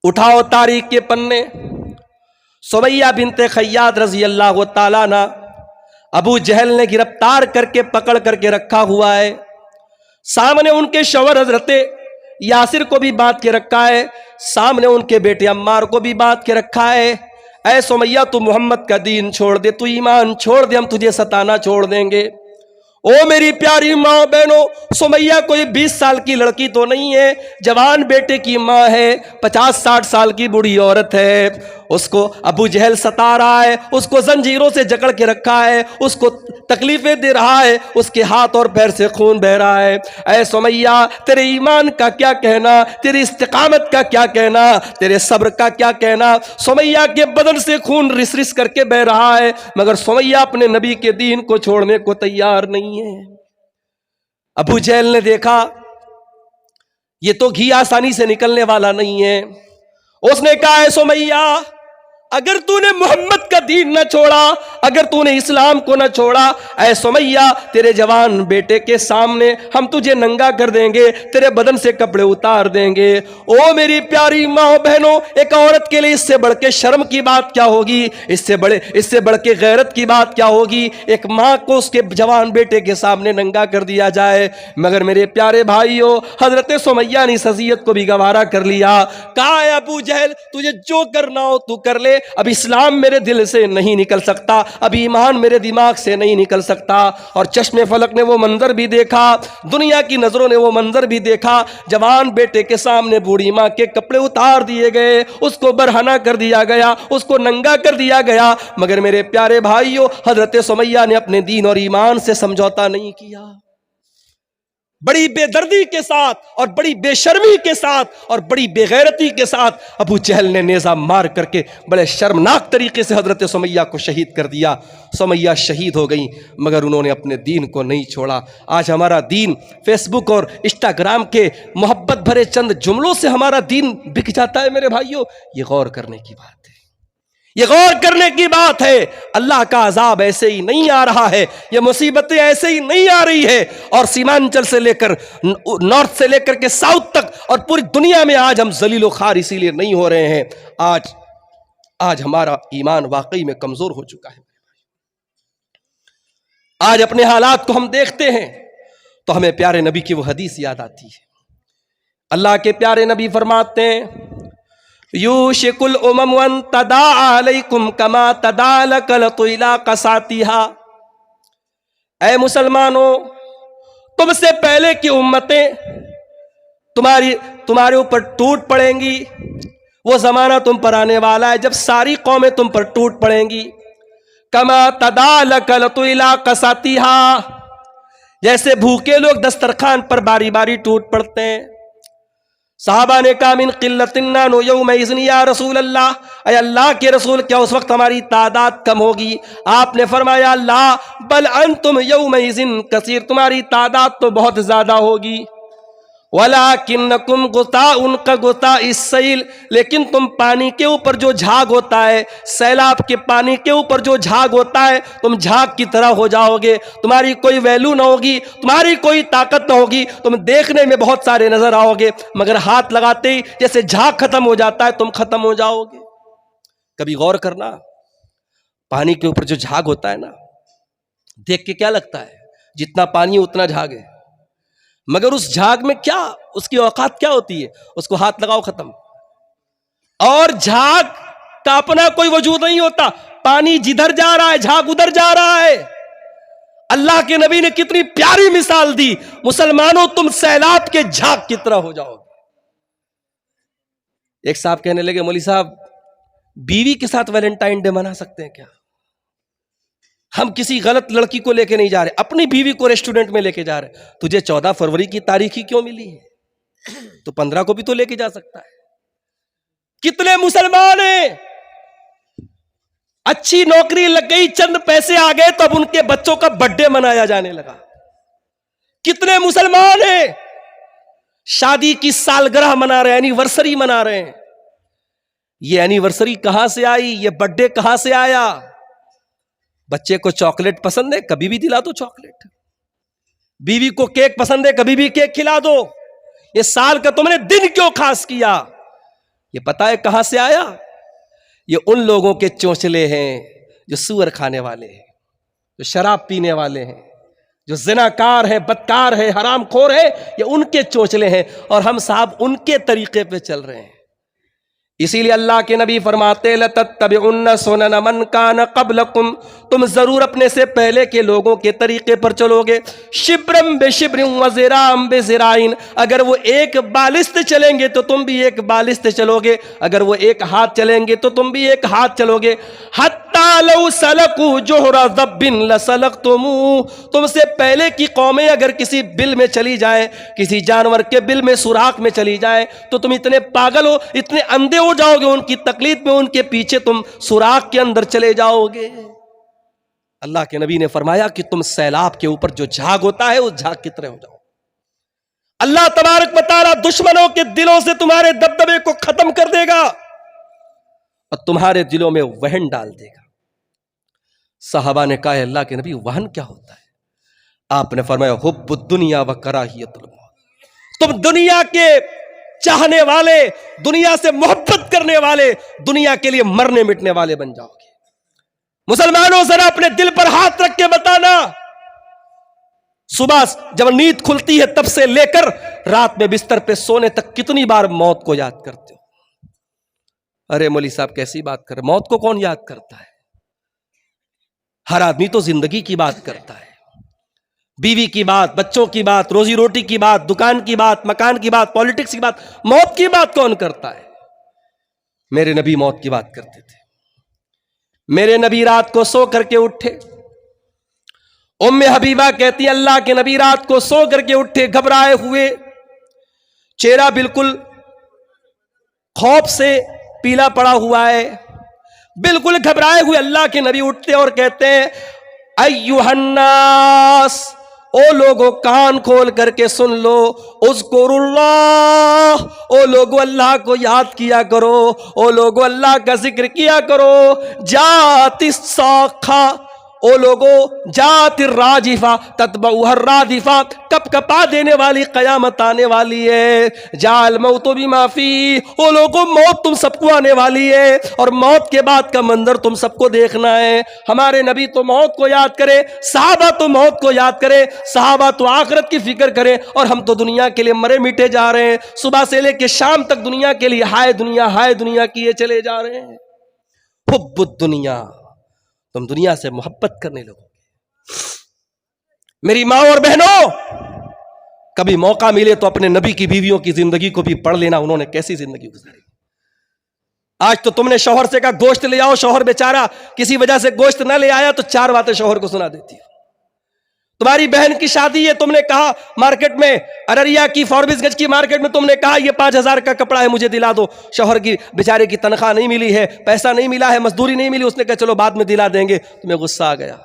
اٹھاؤ تاریخ کے پنے، سمیہ بنت خیاط رضی اللہ تعالیٰ عنہ ابو جہل نے گرفتار کر کے پکڑ کر کے رکھا ہوا ہے، سامنے ان کے شوہر حضرت یاسر کو بھی بات کے رکھا ہے، سامنے ان کے بیٹے عمار کو بھی بات کے رکھا ہے، اے سمیہ تو محمد کا دین چھوڑ دے، تو ایمان چھوڑ دے، ہم تجھے ستانا چھوڑ دیں گے۔ او میری پیاری ماں بہنوں، سمیہ کوئی 20 سال کی لڑکی تو نہیں ہے، جوان بیٹے کی ماں ہے، 50-60 سال کی بوڑھی عورت ہے، اس کو ابو جہل ستا رہا ہے، اس کو زنجیروں سے جکڑ کے رکھا ہے، اس کو تکلیفیں دے رہا ہے، اس کے ہاتھ اور پیر سے خون بہ رہا ہے۔ اے سمیہ، تیرے ایمان کا کیا کہنا، تیری استقامت کا کیا کہنا، تیرے صبر کا کیا کہنا۔ سمیہ کے بدن سے خون رس رس کر کے بہ رہا ہے، مگر سمیہ اپنے نبی کے دین کو چھوڑنے کو تیار نہیں ہے۔ ابو جہل نے دیکھا یہ تو گھی آسانی سے نکلنے والا نہیں ہے، اس نے کہا اے سمیہ، اگر تو نے محمد کا دین نہ چھوڑا، اگر تو نے اسلام کو نہ چھوڑا، اے سمیہ تیرے جوان بیٹے کے سامنے ہم تجھے ننگا کر دیں گے، تیرے بدن سے کپڑے اتار دیں گے۔ او میری پیاری ماں بہنوں، ایک عورت کے لیے اس سے بڑھ کے شرم کی بات کیا ہوگی، اس سے بڑھ کے غیرت کی بات کیا ہوگی، ایک ماں کو اس کے جوان بیٹے کے سامنے ننگا کر دیا جائے۔ مگر میرے پیارے بھائیوں، حضرت سمیہ نے اس اذیت کو بھی گوارا کر لیا، کہا اے ابو جہل تجھے جو کرنا ہو تو کر لے، اب اسلام میرے دل سے نہیں نکل سکتا، اب ایمان میرے دماغ سے نہیں نکل سکتا۔ اور چشم فلک نے وہ منظر بھی دیکھا، دنیا کی نظروں نے وہ منظر بھی دیکھا، جوان بیٹے کے سامنے بوڑھی ماں کے کپڑے اتار دیے گئے، اس کو برہنہ کر دیا گیا، اس کو ننگا کر دیا گیا۔ مگر میرے پیارے بھائیوں، حضرت سمیہ نے اپنے دین اور ایمان سے سمجھوتا نہیں کیا، بڑی بے دردی کے ساتھ اور بڑی بے شرمی کے ساتھ اور بڑی بے غیرتی کے ساتھ ابو جہل نے نیزہ مار کر کے بڑے شرمناک طریقے سے حضرت سمیہ کو شہید کر دیا۔ سمیہ شہید ہو گئی، مگر انہوں نے اپنے دین کو نہیں چھوڑا۔ آج ہمارا دین فیس بک اور انسٹاگرام کے محبت بھرے چند جملوں سے ہمارا دین بک جاتا ہے۔ میرے بھائیوں، یہ غور کرنے کی بات ہے، یہ غور کرنے کی بات ہے۔ اللہ کا عذاب ایسے ہی نہیں آ رہا ہے، یہ مصیبتیں ایسے ہی نہیں آ رہی ہے، اور سیمانچل سے لے کر نارتھ سے لے کر کے ساؤتھ تک اور پوری دنیا میں آج ہم ذلیل و خوار اسی لیے نہیں ہو رہے ہیں، آج ہمارا ایمان واقعی میں کمزور ہو چکا ہے۔ آج اپنے حالات کو ہم دیکھتے ہیں تو ہمیں پیارے نبی کی وہ حدیث یاد آتی ہے۔ اللہ کے پیارے نبی فرماتے ہیں یوشک الامم ان تداعى علیکم کما تداعى الکلۃ الی قصاتها۔ اے مسلمانوں، تم سے پہلے کی امتیں تمہارے اوپر ٹوٹ پڑیں گی، وہ زمانہ تم پر آنے والا ہے جب ساری قومیں تم پر ٹوٹ پڑیں گی۔ کما تداعى الکلۃ الی قصاتها، جیسے بھوکے لوگ دسترخوان پر باری باری ٹوٹ پڑتے ہیں۔ صحابہ نے کہا من قلۃ نحن یومئذ یا رسول اللہ، اے اللہ کے رسول کیا اس وقت ہماری تعداد کم ہوگی؟ آپ نے فرمایا اللہ بل انتم یومئذ کثیر، تمہاری تعداد تو بہت زیادہ ہوگی۔ وَلَكِنَّكُمْ غُثَاءٌ كَغُثَاءِ السَّيْلِ، لیکن تم پانی کے اوپر جو جھاگ ہوتا ہے، سیلاب کے پانی کے اوپر جو جھاگ ہوتا ہے، تم جھاگ کی طرح ہو جاؤ گے، تمہاری کوئی ویلو نہ ہوگی، تمہاری کوئی طاقت نہ ہوگی، تم دیکھنے میں بہت سارے نظر آؤ گے، مگر ہاتھ لگاتے ہی جیسے جھاگ ختم ہو جاتا ہے تم ختم ہو جاؤ گے۔ کبھی غور کرنا، پانی کے اوپر جو جھاگ ہوتا ہے نا، دیکھ کے کیا لگتا ہے جتنا پانی اتنا جھاگ ہے، مگر اس جھاگ میں کیا اس کی اوقات کیا ہوتی ہے، اس کو ہاتھ لگاؤ ختم۔ اور جھاگ کا اپنا کوئی وجود نہیں ہوتا، پانی جدھر جا رہا ہے جھاگ ادھر جا رہا ہے۔ اللہ کے نبی نے کتنی پیاری مثال دی، مسلمانوں تم سیلاب کے جھاگ کی طرح ہو جاؤ گے۔ ایک صاحب کہنے لگے مولوی صاحب بیوی کے ساتھ ویلنٹائن ڈے منا سکتے ہیں کیا؟ ہم کسی غلط لڑکی کو لے کے نہیں جا رہے، اپنی بیوی کو ریسٹورنٹ میں لے کے جا رہے۔ تجھے 14 فروری کی تاریخ ہی کیوں ملی ہے؟ تو 15 کو بھی تو لے کے جا سکتا ہے۔ کتنے مسلمان ہیں اچھی نوکری لگ گئی، چند پیسے آ گئے تو اب ان کے بچوں کا برتھ ڈے منایا جانے لگا۔ کتنے مسلمان ہیں شادی کی سالگرہ منا رہے ہیں، اینیورسری منا رہے ہیں۔ یہ اینیورسری کہاں سے آئی، یہ برتھ ڈے کہاں سے آیا؟ بچے کو چاکلیٹ پسند ہے، کبھی بھی دلا دو چاکلیٹ۔ بیوی کو کیک پسند ہے، کبھی بھی کیک کھلا دو۔ یہ سال کا تم نے دن کیوں خاص کیا؟ یہ پتہ ہے کہاں سے آیا؟ یہ ان لوگوں کے چونچلے ہیں جو سور کھانے والے ہیں، جو شراب پینے والے ہیں، جو زناکار ہیں، بدکار ہیں، حرام خور ہیں، یہ ان کے چونچلے ہیں، اور ہم صاحب ان کے طریقے پہ چل رہے ہیں۔ اسی لیے اللہ کے نبی فرماتے لَتَتَّبِعُنَّ سُنَنَ مَنْ كَانَ قَبْلَكُمْ، تم ضرور اپنے سے پہلے کے لوگوں کے طریقے پر چلو گے، شبرم بے شبرم وزرام بے زرائن، اگر وہ ایک بالست چلیں گے تو تم بھی ایک بالست چلو گے، اگر وہ ایک ہاتھ چلیں گے تو تم بھی ایک ہاتھ چلو گے، حَتَّى لَوْ سَلَكُوا جُحْرَ ذَبٍّ لَسَلَكْتُمُوهُ، تم سے پہلے کی قومیں اگر کسی بل میں چلی جائیں، کسی جانور کے بل میں سوراخ میں چلی جائیں، تو تم اتنے پاگل ہو، اتنے اندھے ہو جاؤ گے، ان کی تقلید میں ان کے پیچھے تم سوراخ کے اندر چلے جاؤ گے۔ اللہ کے نبی نے فرمایا کہ تم سیلاب کے اوپر جو جھاگ ہوتا ہے اس جھاگ کی طرح ہو جاؤ۔ اللہ تبارک و تعالیٰ دشمنوں کے دلوں سے تمہارے دبدبے کو ختم کر دے گا اور تمہارے دلوں میں وہن ڈال دے گا۔ صحابہ نے کہا ہے اللہ کے نبی وہن کیا ہوتا ہے؟ آپ نے فرمایا حب الدنیا و کراہیت الموت، تم دنیا کے چاہنے والے، دنیا سے محبت کرنے والے، دنیا کے لیے مرنے مٹنے والے بن جاؤ گے۔ مسلمانوں ذرا اپنے دل پر ہاتھ رکھ کے بتانا، صبح جب نیند کھلتی ہے تب سے لے کر رات میں بستر پہ سونے تک کتنی بار موت کو یاد کرتے ہو؟ ارے مولوی صاحب کیسی بات کر رہے، موت کو کون یاد کرتا ہے؟ ہر آدمی تو زندگی کی بات کرتا ہے، بیوی کی بات، بچوں کی بات، روزی روٹی کی بات، دکان کی بات، مکان کی بات، پالیٹکس کی بات، موت کی بات کون کرتا ہے؟ میرے نبی موت کی بات کرتے تھے۔ میرے نبی رات کو سو کر کے اٹھے، ام حبیبہ کہتی اللہ کے نبی رات کو سو کر کے اٹھے گھبرائے ہوئے، چہرہ بالکل خوف سے پیلا پڑا ہوا ہے، بالکل گھبرائے ہوئے اللہ کے نبی اٹھتے اور کہتے ہیں ایھا الناس، او لوگو کان کھول کر کے سن لو، اذکروا اللہ، او لوگو اللہ کو یاد کیا کرو، او لوگو اللہ کا ذکر کیا کرو، جات الصاخہ، او لوگو جات الراجفہ تتبعها الرادفہ، کپ کپا دینے والی قیامت آنے والی ہے، جا الموت بما فیہ، او لوگو موت تم سب کو آنے والی ہے اور موت کے بعد کا منظر تم سب کو دیکھنا ہے۔ ہمارے نبی تو موت کو یاد کرے، صحابہ تو موت کو یاد کرے، صحابہ تو آخرت کی فکر کرے، اور ہم تو دنیا کے لیے مرے میٹے جا رہے ہیں، صبح سے لے کے شام تک دنیا کے لیے ہائے دنیا کیے چلے جا رہے ہیں۔ حب الدنیا، تم دنیا سے محبت کرنے لگو گے۔ میری ماں اور بہنوں، کبھی موقع ملے تو اپنے نبی کی بیویوں کی زندگی کو بھی پڑھ لینا، انہوں نے کیسی زندگی گزاری۔ آج تو تم نے شوہر سے کہا گوشت لے آؤ، شوہر بیچارہ کسی وجہ سے گوشت نہ لے آیا تو 4 باتیں شوہر کو سنا دیتی ہے۔ تمہاری بہن کی شادی ہے، تم نے کہا مارکیٹ میں ارریا کی فاربس گنج کی مارکیٹ میں تم نے کہا یہ 5000 کا کپڑا ہے مجھے دلا دو، شوہر کی بیچارے کی تنخواہ نہیں ملی ہے، پیسہ نہیں ملا ہے، مزدوری نہیں ملی، اس نے کہا چلو بعد میں دلا دیں گے، تمہیں غصہ آ گیا۔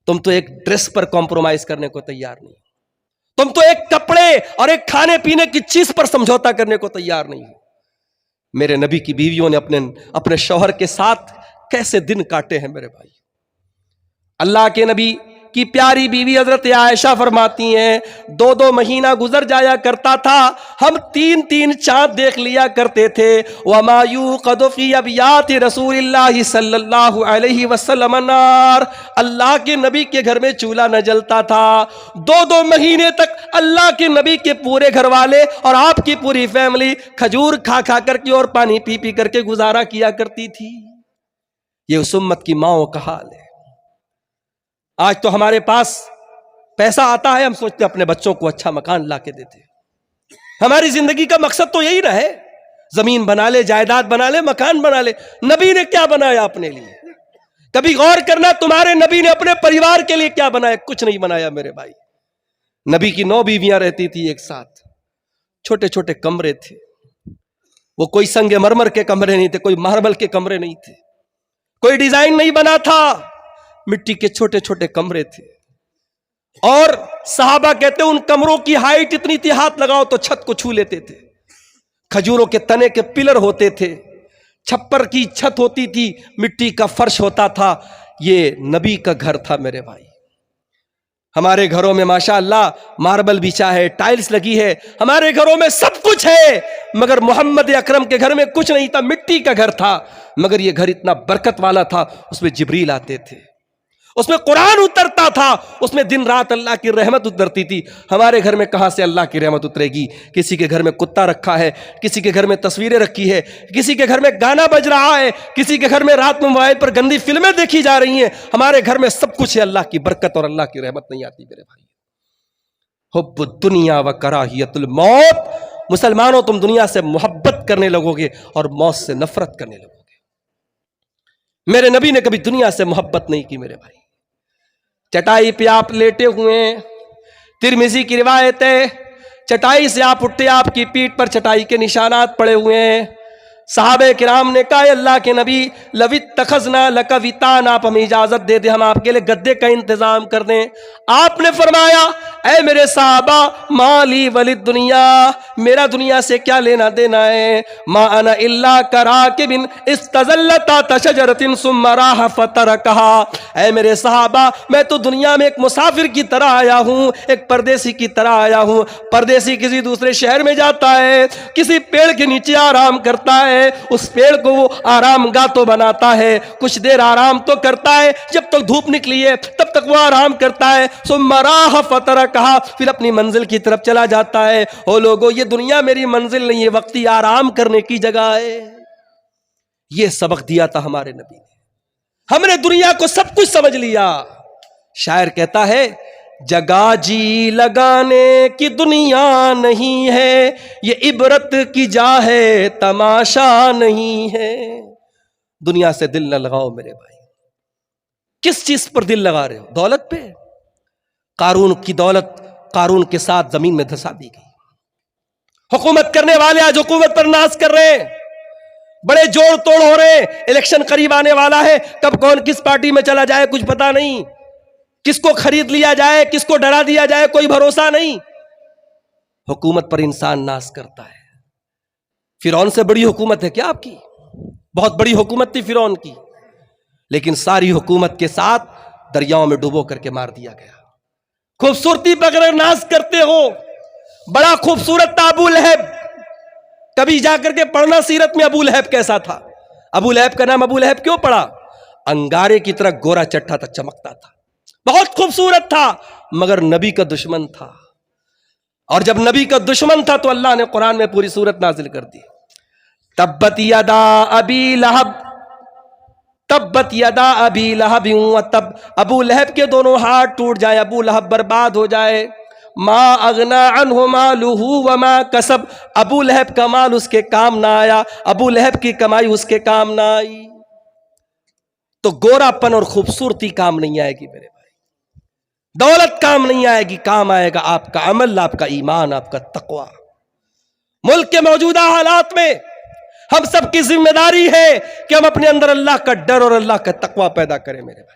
تم تو ایک ڈریس پر کمپرومائز کرنے کو تیار نہیں، تم تو ایک کپڑے اور ایک کھانے پینے کی چیز پر سمجھوتا کرنے کو تیار نہیں۔ میرے نبی کی بیویوں نے اپنے شوہر کے ساتھ کیسے دن کاٹے ہیں میرے بھائی۔ اللہ کے نبی کی پیاری بیوی حضرت عائشہ فرماتی ہیں 2 مہینہ گزر جایا کرتا تھا، ہم 3 چاند دیکھ لیا کرتے تھے۔ وما یوقد فی ابیات رسول اللہ صلی اللہ علیہ وسلم نار، اللہ کے نبی کے گھر میں چولہا نہ جلتا تھا۔ 2 مہینے تک اللہ کے نبی کے پورے گھر والے اور آپ کی پوری فیملی کھجور کھا کر کے اور پانی پی کر کے گزارا کیا کرتی تھی۔ یہ اس امت کی ماؤں کا حال ہے۔ آج تو ہمارے پاس پیسہ آتا ہے، ہم سوچتے اپنے بچوں کو اچھا مکان لا کے دیتے۔ ہماری زندگی کا مقصد تو یہی رہے، زمین بنا لے، جائیداد بنا لے، مکان بنا لے۔ نبی نے کیا بنایا اپنے لیے؟ کبھی غور کرنا تمہارے نبی نے اپنے پریوار کے لیے کیا بنایا؟ کچھ نہیں بنایا میرے بھائی۔ نبی کی 9 بیویاں رہتی تھی ایک ساتھ، چھوٹے چھوٹے کمرے تھے، وہ کوئی سنگ مرمر کے کمرے نہیں تھے، کوئی ماربل کے کمرے نہیں تھے، کوئی ڈیزائن نہیں بنا تھا، مٹی کے چھوٹے چھوٹے کمرے تھے۔ اور صحابہ کہتے ہیں ان کمروں کی ہائٹ اتنی تھی ہاتھ لگاؤ تو چھت کو چھو لیتے تھے، کھجوروں کے تنے کے پلر ہوتے تھے، چھپر کی چھت ہوتی تھی، مٹی کا فرش ہوتا تھا۔ یہ نبی کا گھر تھا میرے بھائی۔ ہمارے گھروں میں ماشاءاللہ ماربل بچھا ہے، ٹائلز لگی ہے، ہمارے گھروں میں سب کچھ ہے، مگر محمد اکرم کے گھر میں کچھ نہیں تھا، مٹی کا گھر تھا، مگر یہ گھر اتنا برکت والا تھا، اس میں جبریل آتے تھے، اس میں قرآن اترتا تھا، اس میں دن رات اللہ کی رحمت اترتی تھی۔ ہمارے گھر میں کہاں سے اللہ کی رحمت اترے گی؟ کسی کے گھر میں کتا رکھا ہے، کسی کے گھر میں تصویریں رکھی ہے، کسی کے گھر میں گانا بج رہا ہے، کسی کے گھر میں رات میں موبائل پر گندی فلمیں دیکھی جا رہی ہیں۔ ہمارے گھر میں سب کچھ ہے، اللہ کی برکت اور اللہ کی رحمت نہیں آتی میرے بھائی۔ حب الدنیا و کراہیت الموت، مسلمانوں تم دنیا سے محبت کرنے لگو گے اور موت سے نفرت کرنے لگو گے۔ میرے نبی نے کبھی دنیا سے محبت نہیں کی میرے بھائی۔ چٹائی پہ آپ لیٹے ہوئے ہیں، ترمذی کی روایت ہے، چٹائی سے آپ اٹھتے، آپ کی پیٹھ پر چٹائی کے نشانات پڑے ہوئے ہیں۔ صحابہ کرام نے کہا، اللہ کے نبی لو اتخذنا لک وطانا، آپ ہمیں اجازت دے دیں ہم آپ کے لیے گدے کا انتظام کر دیں۔ آپ نے فرمایا، اے میرے صحابہ، مالی ولد دنیا، میرا دنیا سے کیا لینا دینا ہے؟ ما انا الا کراکب استظل تحت شجرۃ ثم راح فترکها۔ اے میرے صحابہ، میں تو دنیا میں ایک مسافر کی طرح آیا ہوں، ایک پردیسی کی طرح آیا ہوں۔ پردیسی کسی دوسرے شہر میں جاتا ہے، کسی پیڑ کے نیچے آرام کرتا ہے، اس پیڑ کو وہ آرام گاہ تو بناتا ہے، کچھ دیر آرام تو کرتا ہے، جب تک دھوپ نکلی ہے تب تک وہ آرام کرتا ہے، ثم راح فترکها، پھر اپنی منزل کی طرف چلا جاتا ہے۔ او لوگو، یہ دنیا میری منزل نہیں ہے، وقتی آرام کرنے کی جگہ ہے۔ یہ سبق دیا تھا ہمارے نبی نے۔ ہم نے دنیا کو سب کچھ سمجھ لیا۔ شاعر کہتا ہے، جگہ جی لگانے کی دنیا نہیں ہے، یہ عبرت کی جا ہے، تماشا نہیں ہے۔ دنیا سے دل نہ لگاؤ میرے بھائی۔ کس چیز پر دل لگا رہے ہو؟ دولت پہ؟ قارون کی دولت قارون کے ساتھ زمین میں دھسا دی گئی۔ حکومت کرنے والے آج حکومت پر ناز کر رہے ہیں، بڑے جوڑ توڑ ہو رہے ہیں، الیکشن قریب آنے والا ہے، کب کون کس پارٹی میں چلا جائے کچھ پتا نہیں، کس کو خرید لیا جائے، کس کو ڈرا دیا جائے، کوئی بھروسہ نہیں۔ حکومت پر انسان ناز کرتا ہے۔ فرعون سے بڑی حکومت ہے کیا آپ کی؟ بہت بڑی حکومت تھی فرعون کی، لیکن ساری حکومت کے ساتھ دریاؤں میں ڈوبو کر کے مار دیا گیا۔ خوبصورتی پر اگر ناز کرتے ہو، بڑا خوبصورت تھا ابو لہب، کبھی جا کر کے پڑھنا سیرت میں ابو لہب کیسا تھا۔ ابو لہب کا نام ابو لہب کیوں پڑا؟ انگارے کی طرح گورا چٹھا تھا، چمکتا تھا، بہت خوبصورت تھا، مگر نبی کا دشمن تھا۔ اور جب نبی کا دشمن تھا تو اللہ نے قرآن میں پوری سورت نازل کر دی، تبت یدا ابی لہب، تبت یدا ابی لہب وتب، ابو لہب کے دونوں ہاتھ ٹوٹ جائے، ابو لہب برباد ہو جائے۔ ما اغنا عنہ مالہ وما کسب، ابو لہب کا مال اس کے کام نہ آیا، ابو لہب کی کمائی اس کے کام نہ آئی۔ تو گورا پن اور خوبصورتی کام نہیں آئے گی میرے بھائی، دولت کام نہیں آئے گی، کام آئے گا آپ کا عمل، آپ کا ایمان، آپ کا تقوی۔ ملک کے موجودہ حالات میں ہم سب کی ذمہ داری ہے کہ ہم اپنے اندر اللہ کا ڈر اور اللہ کا تقوی پیدا کریں میرے بھائی۔